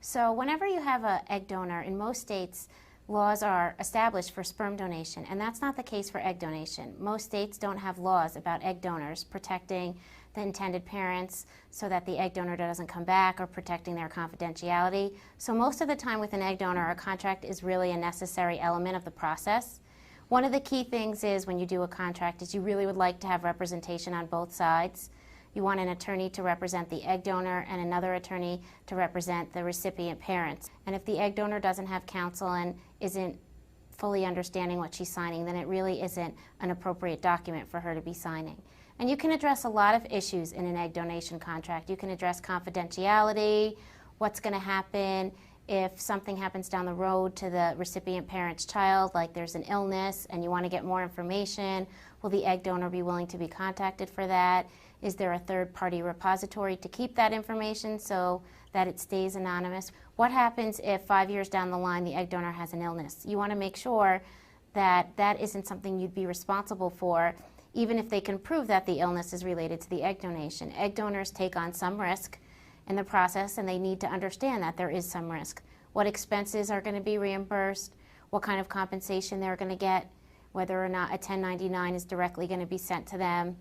So whenever you have an egg donor, in most states, laws are established for sperm donation, and that's not the case for egg donation. Most states don't have laws about egg donors protecting the intended parents so that the egg donor doesn't come back, or protecting their confidentiality. So most of the time with an egg donor, a contract is really a necessary element of the process. One of the key things is when you do a contract is you really would like to have representation on both sides. You want an attorney to represent the egg donor and another attorney to represent the recipient parents. And if the egg donor doesn't have counsel and isn't fully understanding what she's signing, then it really isn't an appropriate document for her to be signing. And you can address a lot of issues in an egg donation contract. You can address confidentiality, what's going to happen if something happens down the road to the recipient parent's child, like there's an illness and you want to get more information. Will the egg donor be willing to be contacted for that? Is there a third-party repository to keep that information so that it stays anonymous? What happens if 5 years down the line the egg donor has an illness? You want to make sure that that isn't something you'd be responsible for, even if they can prove that the illness is related to the egg donation. Egg donors take on some risk in the process, and they need to understand that there is some risk. What expenses are going to be reimbursed, what kind of compensation they're going to get, whether or not a 1099 is directly going to be sent to them,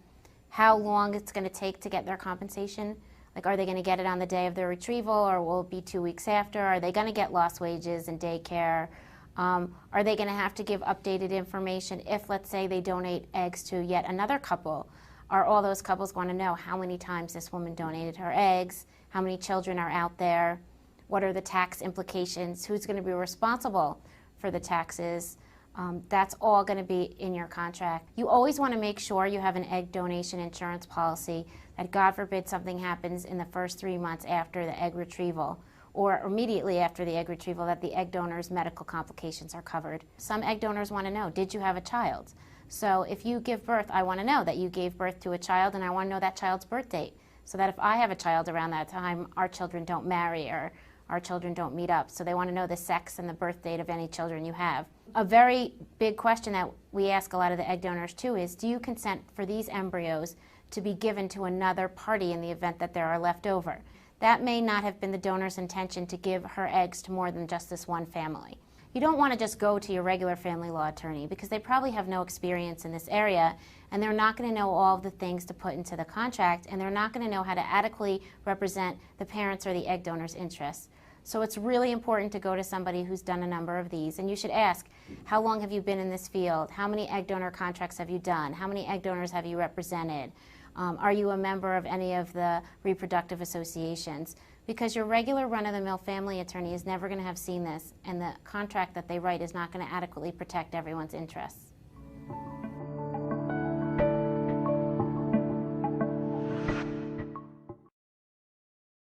how long it's going to take to get their compensation. Like, are they going to get it on the day of their retrieval, or will it be 2 weeks after? Are they going to get lost wages and daycare? Are they going to have to give updated information if, let's say, they donate eggs to yet another couple? Are all those couples going to know how many times this woman donated her eggs? How many children are out there? What are the tax implications? Who's going to be responsible for the taxes? That's all going to be in your contract. You always want to make sure you have an egg donation insurance policy that, God forbid, something happens in the first 3 months after the egg retrieval, or immediately after the egg retrieval, that the egg donor's medical complications are covered. Some egg donors want to know, did you have a child? So if you give birth, I want to know that you gave birth to a child, and I want to know that child's birth date, so that if I have a child around that time, our children don't marry or our children don't meet up. So they want to know the sex and the birth date of any children you have. A very big question that we ask a lot of the egg donors too is, do you consent for these embryos to be given to another party in the event that there are left over? That may not have been the donor's intention to give her eggs to more than just this one family. You don't want to just go to your regular family law attorney, because they probably have no experience in this area, and they're not going to know all of the things to put into the contract, and they're not going to know how to adequately represent the parents or the egg donor's interests. So it's really important to go to somebody who's done a number of these, and you should ask, how long have you been in this field? How many egg donor contracts have you done? How many egg donors have you represented? Are you a member of any of the reproductive associations? Because your regular run-of-the-mill family attorney is never going to have seen this, and the contract that they write is not going to adequately protect everyone's interests.